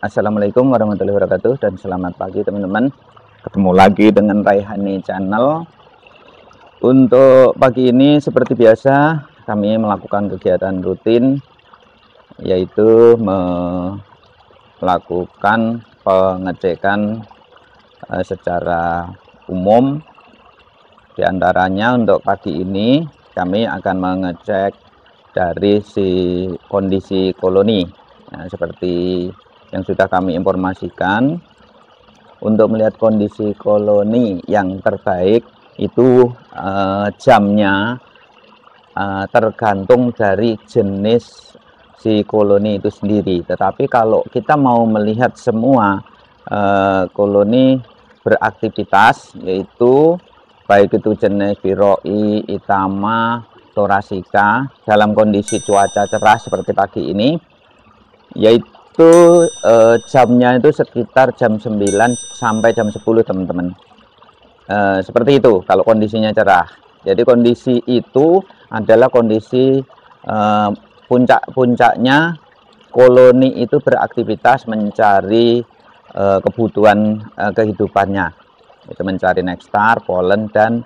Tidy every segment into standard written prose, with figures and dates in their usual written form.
Assalamualaikum warahmatullahi wabarakatuh dan selamat pagi teman-teman. Ketemu lagi dengan Raihani Channel. Untuk pagi ini seperti biasa kami melakukan kegiatan rutin, yaitu melakukan pengecekan secara umum. Di antaranya untuk pagi ini kami akan mengecek dari kondisi koloni. Nah, seperti yang sudah kami informasikan, untuk melihat kondisi koloni yang terbaik itu jamnya tergantung dari jenis si koloni itu sendiri. Tetapi kalau kita mau melihat semua koloni beraktivitas, yaitu baik itu jenis Viroi, Itama, Thoracea, dalam kondisi cuaca cerah seperti pagi ini, yaitu jamnya itu sekitar jam 9 sampai jam 10 teman-teman. Seperti itu kalau kondisinya cerah. Jadi kondisi itu adalah kondisi puncak-puncaknya koloni itu beraktivitas mencari kebutuhan kehidupannya, itu mencari nektar, polen, dan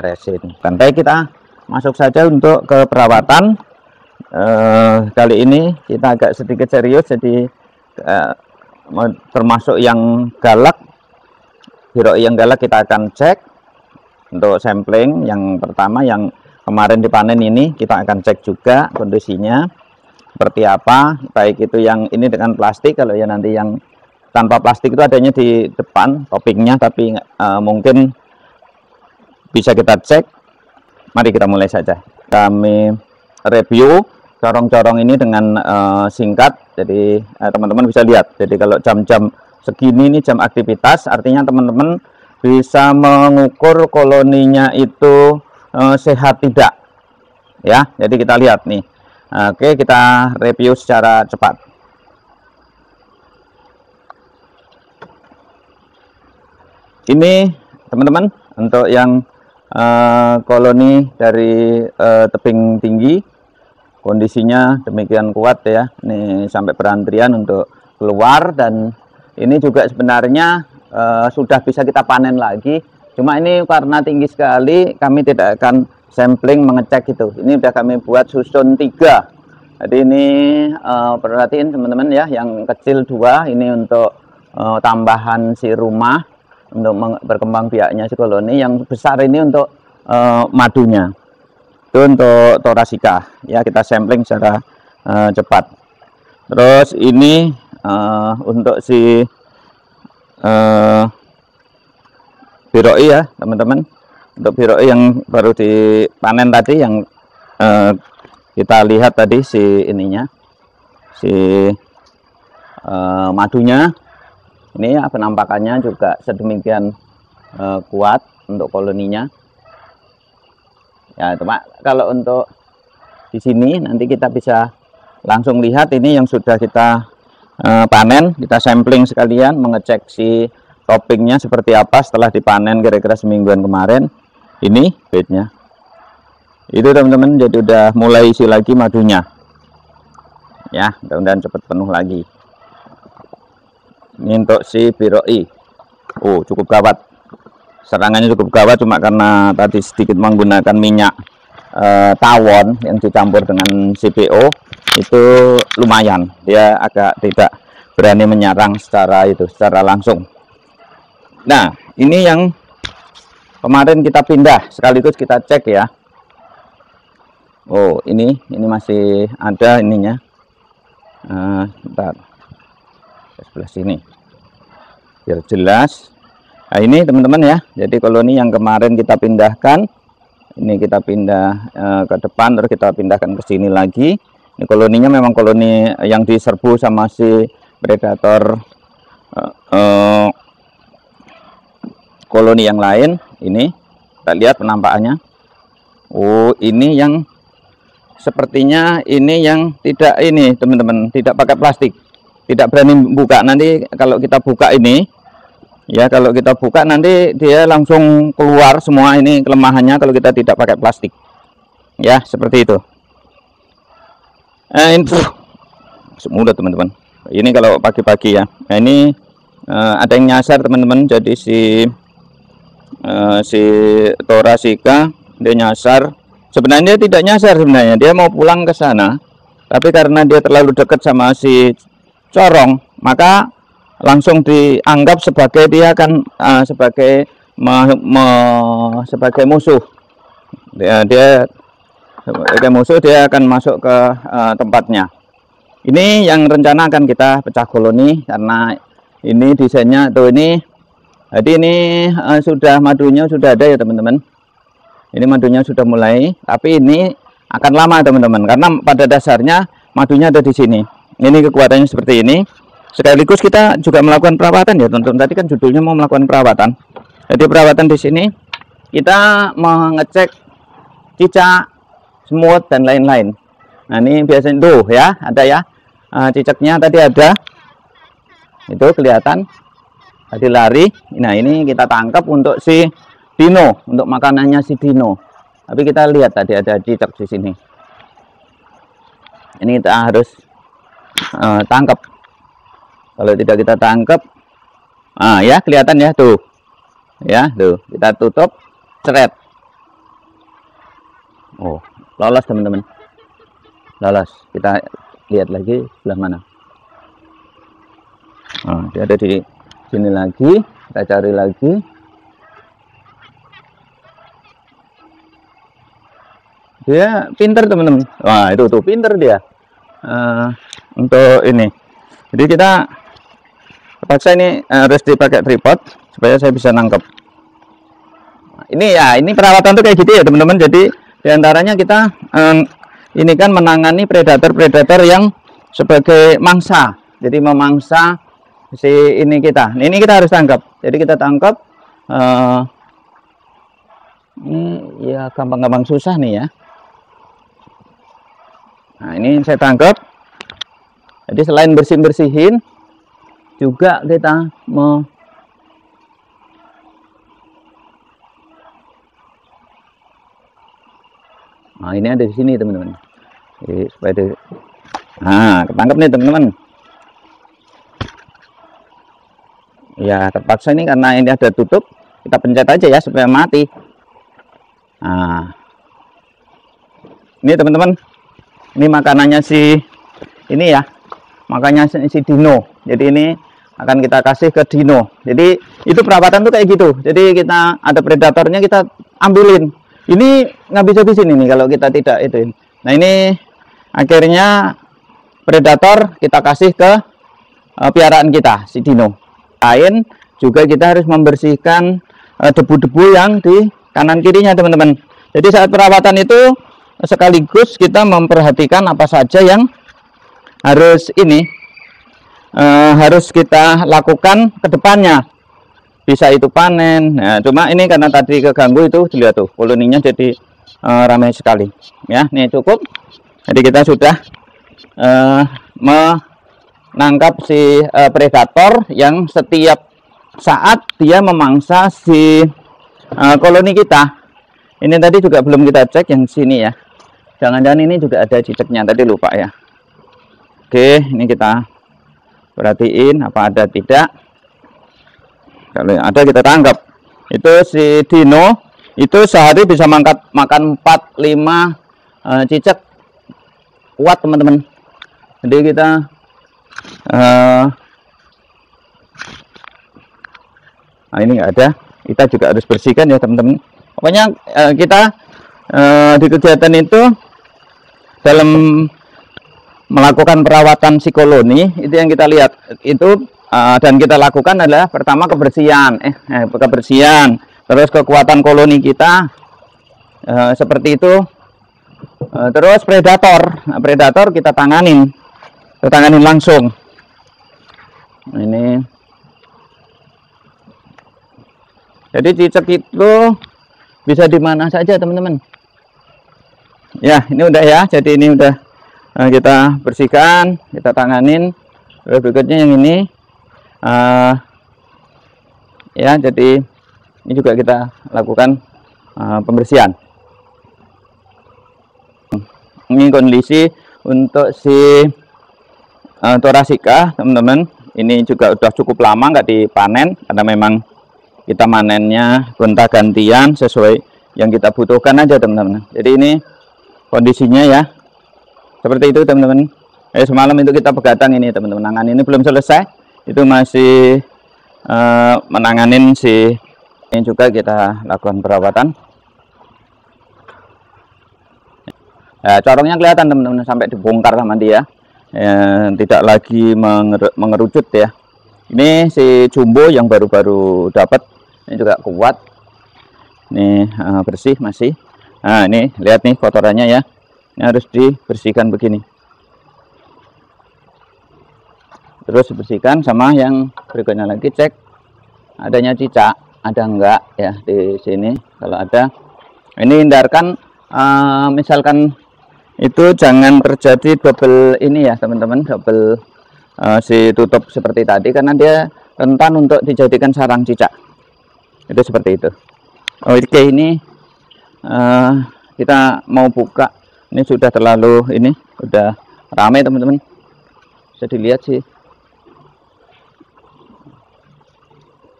resin. Dan baik, kita masuk saja untuk ke perawatan. Kali ini kita agak sedikit serius, jadi termasuk yang galak, Viroi yang galak kita akan cek untuk sampling. Yang pertama yang kemarin dipanen ini kita akan cek juga kondisinya seperti apa, baik itu yang ini dengan plastik. Kalau ya nanti yang tanpa plastik itu adanya di depan toppingnya, tapi mungkin bisa kita cek. Mari kita mulai saja. Kami review corong-corong ini dengan singkat, jadi teman-teman bisa lihat. Jadi kalau jam-jam segini ini jam aktivitas, artinya teman-teman bisa mengukur koloninya itu sehat tidak, ya. Jadi kita lihat nih. Oke, kita review secara cepat. Ini teman-teman untuk yang koloni dari tebing tinggi, kondisinya demikian kuat ya. Ini sampai berantrian untuk keluar, dan ini juga sebenarnya sudah bisa kita panen lagi. Cuma ini karena tinggi sekali, kami tidak akan sampling mengecek itu. Ini sudah kami buat susun 3. Jadi ini perhatiin teman-teman ya, yang kecil 2 ini untuk tambahan si rumah, untuk berkembang biaknya si koloni. Yang besar ini untuk madunya, itu untuk Thoracea ya. Kita sampling secara cepat. Terus ini untuk si Viroi ya teman-teman, untuk Viroi yang baru dipanen tadi, yang kita lihat tadi si ininya, si madunya. Ini ya, penampakannya juga sedemikian kuat untuk koloninya. Ya, cuma kalau untuk di sini nanti kita bisa langsung lihat ini yang sudah kita panen. Kita sampling sekalian, mengecek si toppingnya seperti apa setelah dipanen kira-kira semingguan kemarin. Ini bednya. Itu teman-teman, jadi udah mulai isi lagi madunya. Ya, mudah-mudahan cepat penuh lagi. Ini untuk si Viroi. Oh, cukup gawat. Serangannya cukup gawat, cuma karena tadi sedikit menggunakan minyak tawon yang dicampur dengan CPO, itu lumayan. Dia agak tidak berani menyerang secara langsung. Nah, ini yang kemarin kita pindah, sekaligus kita cek ya. Oh, ini masih ada ininya. Bentar. Sebelah sini biar jelas. Nah, ini teman-teman ya, jadi koloni yang kemarin kita pindahkan, ini kita pindah ke depan, terus kita pindahkan ke sini lagi. Ini koloninya memang koloni yang diserbu sama si predator koloni yang lain. Ini kita lihat penampakannya. Oh, ini yang sepertinya ini yang tidak, ini teman-teman, tidak pakai plastik. Tidak berani buka. Nanti kalau kita buka ini ya, kalau kita buka nanti dia langsung keluar semua ini kelemahannya kalau kita tidak pakai plastik ya, seperti itu. Ini mudah teman-teman. Ini kalau pagi-pagi ya. Nah, ini ada yang nyasar teman-teman. Jadi si Thoracea dia nyasar. Sebenarnya dia tidak nyasar sebenarnya. Dia mau pulang ke sana. Tapi karena dia terlalu dekat sama si corong, maka langsung dianggap sebagai dia akan sebagai sebagai musuh. Dia sebagai musuh, dia akan masuk ke tempatnya. Ini yang rencana akan kita pecah koloni karena ini desainnya tuh ini. Jadi ini sudah madunya sudah ada ya teman-teman. Ini madunya sudah mulai, tapi ini akan lama teman-teman karena pada dasarnya madunya ada di sini. Ini kekuatannya seperti ini. Sekaligus kita juga melakukan perawatan ya teman-teman. Tadi kan judulnya mau melakukan perawatan. Jadi perawatan di sini kita mengecek cicak, semut dan lain-lain. Nah ini biasanya tuh ya ada ya cicaknya tadi ada. Itu kelihatan tadi lari. Nah ini kita tangkap untuk si dino, untuk makanannya si dino. Tapi kita lihat tadi ada cicak di sini. Ini kita harus tangkap. Kalau tidak kita tangkap, ya kelihatan ya tuh, ya tuh kita tutup, ceret. Oh, lolos teman-teman, lolos. Kita lihat lagi sebelah mana. Dia ada di sini lagi. Kita cari lagi. Dia pinter teman-teman. Wah itu tuh pinter dia untuk ini. Jadi kita terpaksa ini harus dipakai tripod supaya saya bisa nangkep. Ini ya, ini perawatan tuh kayak gitu ya teman-teman. Jadi diantaranya kita ini kan menangani predator-predator yang sebagai mangsa. Jadi memangsa si ini kita. Ini kita harus tangkap. Jadi kita tangkap. Ini ya gampang-gampang susah nih ya. Nah ini saya tangkap. Jadi selain bersihin juga kita nah ini ada di sini teman-teman. Supaya ketangkap nih teman-teman. Ya terpaksa ini karena ini ada tutup, kita pencet aja ya supaya mati. Nah ini teman-teman, ini makanannya si ini ya, makanya si dino. Jadi ini akan kita kasih ke dino. Jadi itu perawatan tuh kayak gitu. Jadi kita ada predatornya kita ambilin. Ini nggak bisa di sini nih kalau kita tidak itu. Nah ini akhirnya predator kita kasih ke piaraan kita si dino. Lain juga kita harus membersihkan debu-debu yang di kanan kirinya teman-teman. Jadi saat perawatan itu sekaligus kita memperhatikan apa saja yang harus harus kita lakukan ke depannya. Bisa itu panen. Nah, cuma ini karena tadi keganggu itu dilihat tuh koloninya jadi ramai sekali. Ya, ini cukup. Jadi kita sudah menangkap si predator yang setiap saat dia memangsa si koloni kita. Ini tadi juga belum kita cek yang sini ya. Jangan-jangan ini juga ada cicaknya, tadi lupa ya. Oke, ini kita perhatiin apa ada tidak. Kalau ada kita tangkap. Itu si dino itu sehari bisa makan 4-5 cicak kuat teman-teman. Jadi kita nah ini nggak ada, kita juga harus bersihkan ya teman-teman. Pokoknya kita di kegiatan itu dalam melakukan perawatan si koloni itu yang kita lihat itu dan kita lakukan adalah pertama kebersihan, terus kekuatan koloni kita seperti itu, terus predator kita tanganin langsung. Ini jadi cicak itu bisa di mana saja teman-teman. Ya ini udah ya, jadi ini udah kita bersihkan, kita tanganin. Berikutnya yang ini ya, jadi ini juga kita lakukan pembersihan. Ini kondisi untuk si Thoracea teman-teman, ini juga udah cukup lama nggak dipanen karena memang kita manennya gonta-gantian sesuai yang kita butuhkan aja teman-teman. Jadi ini kondisinya ya seperti itu teman-teman. Semalam itu kita pegadang ini teman-teman, nangan ini belum selesai, itu masih menanganin si ini juga kita lakukan perawatan. Ya, corongnya kelihatan teman-teman sampai dibongkar sama dia, tidak lagi mengerucut ya. Ini si jumbo yang baru-baru dapat, ini juga kuat, ini bersih masih. Nah ini lihat nih kotorannya ya, ini harus dibersihkan begini, terus bersihkan. Sama yang berikutnya lagi, cek adanya cicak ada enggak ya di sini. Kalau ada, ini hindarkan misalkan itu jangan terjadi double ini ya teman-teman, double si tutup seperti tadi, karena dia rentan untuk dijadikan sarang cicak. Itu seperti itu. Oke, ini kita mau buka. Ini sudah terlalu ini udah ramai teman-teman, bisa dilihat sih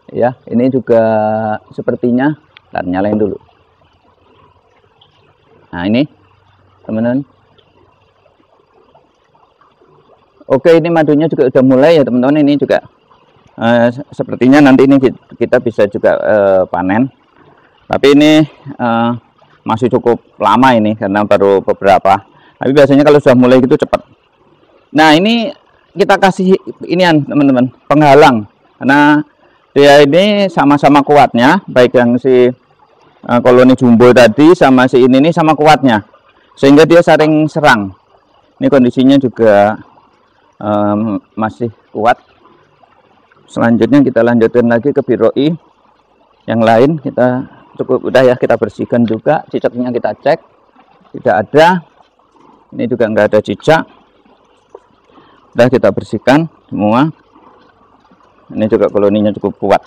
ya. Ini juga sepertinya, dan nyalain dulu. Nah ini teman-teman. Oke, ini madunya juga udah mulai ya teman-teman. Ini juga sepertinya nanti ini kita bisa juga panen, tapi ini masih cukup lama ini karena baru beberapa. Tapi biasanya kalau sudah mulai gitu cepat. Nah ini kita kasih inian teman-teman, penghalang, karena dia ini sama-sama kuatnya, baik yang si koloni jumbo tadi sama si ini sama kuatnya, sehingga dia saling serang. Ini kondisinya juga masih kuat. Selanjutnya kita lanjutkan lagi ke biroi yang lain. Kita cukup udah ya, kita bersihkan juga, cicaknya kita cek tidak ada. Ini juga enggak ada cicak, udah kita bersihkan semua. Ini juga koloninya cukup kuat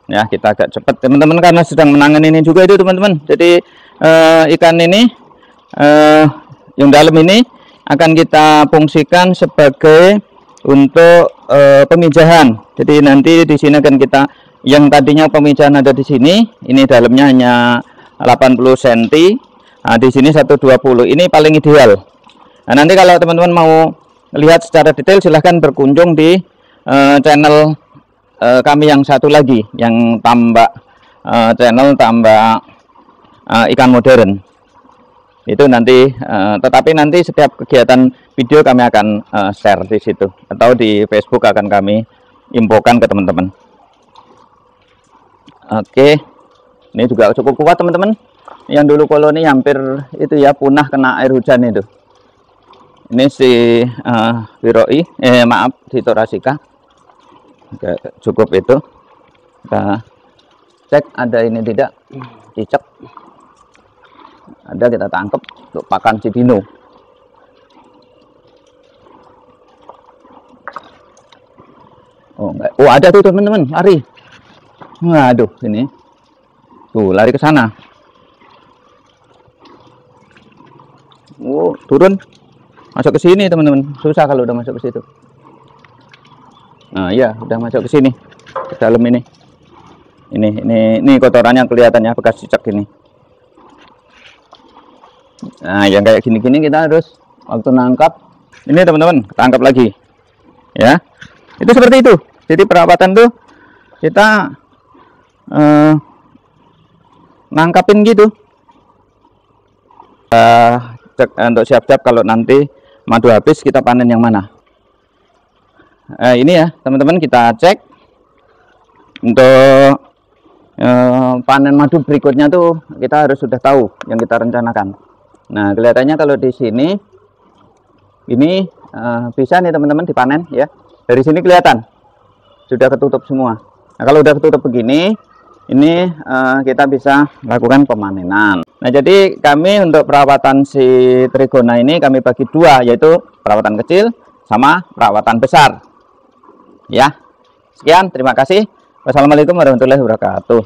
ya. Kita agak cepat teman-teman karena sedang menangani ini juga itu teman-teman. Jadi ikan ini yang dalam ini akan kita fungsikan sebagai untuk pemijahan. Jadi nanti di sini akan kita, yang tadinya pemijahan ada di sini, ini dalamnya hanya 80 cm. Nah, di sini 120. Ini paling ideal. Nah, nanti kalau teman-teman mau lihat secara detail silahkan berkunjung di channel kami yang satu lagi, yang tambak channel tambak ikan modern. Itu nanti tetapi nanti setiap kegiatan video kami akan share di situ, atau di Facebook akan kami infokan ke teman-teman. Oke, ini juga cukup kuat teman-teman. Yang dulu koloni hampir itu ya punah kena air hujan itu. Ini si biroi, maaf, si Thoracea. Cukup itu. Kita cek ada ini tidak, cicak. Ada, kita tangkap untuk pakan cibino. Oh enggak, oh ada tuh teman-teman, lari. Waduh, ini tuh lari ke sana. Oh turun, masuk ke sini teman-teman. Susah kalau udah masuk ke situ. Nah iya, udah masuk ke sini, ke dalam ini. Ini kotorannya kelihatannya, bekas cicak ini. Nah yang kayak gini-gini kita harus waktu nangkap ini teman-teman, tangkap lagi ya. Itu seperti itu. Jadi perawatan tuh kita nangkapin gitu, cek untuk siap-siap kalau nanti madu habis kita panen yang mana. Ini ya teman-teman, kita cek untuk panen madu berikutnya tuh kita harus sudah tahu yang kita rencanakan. Nah kelihatannya kalau di sini ini bisa nih teman-teman dipanen ya. Dari sini kelihatan sudah ketutup semua. Nah kalau udah ketutup begini, ini kita bisa lakukan pemanenan. Nah jadi kami untuk perawatan si trigona ini kami bagi dua, yaitu perawatan kecil sama perawatan besar ya. Sekian, terima kasih. Wassalamualaikum warahmatullahi wabarakatuh.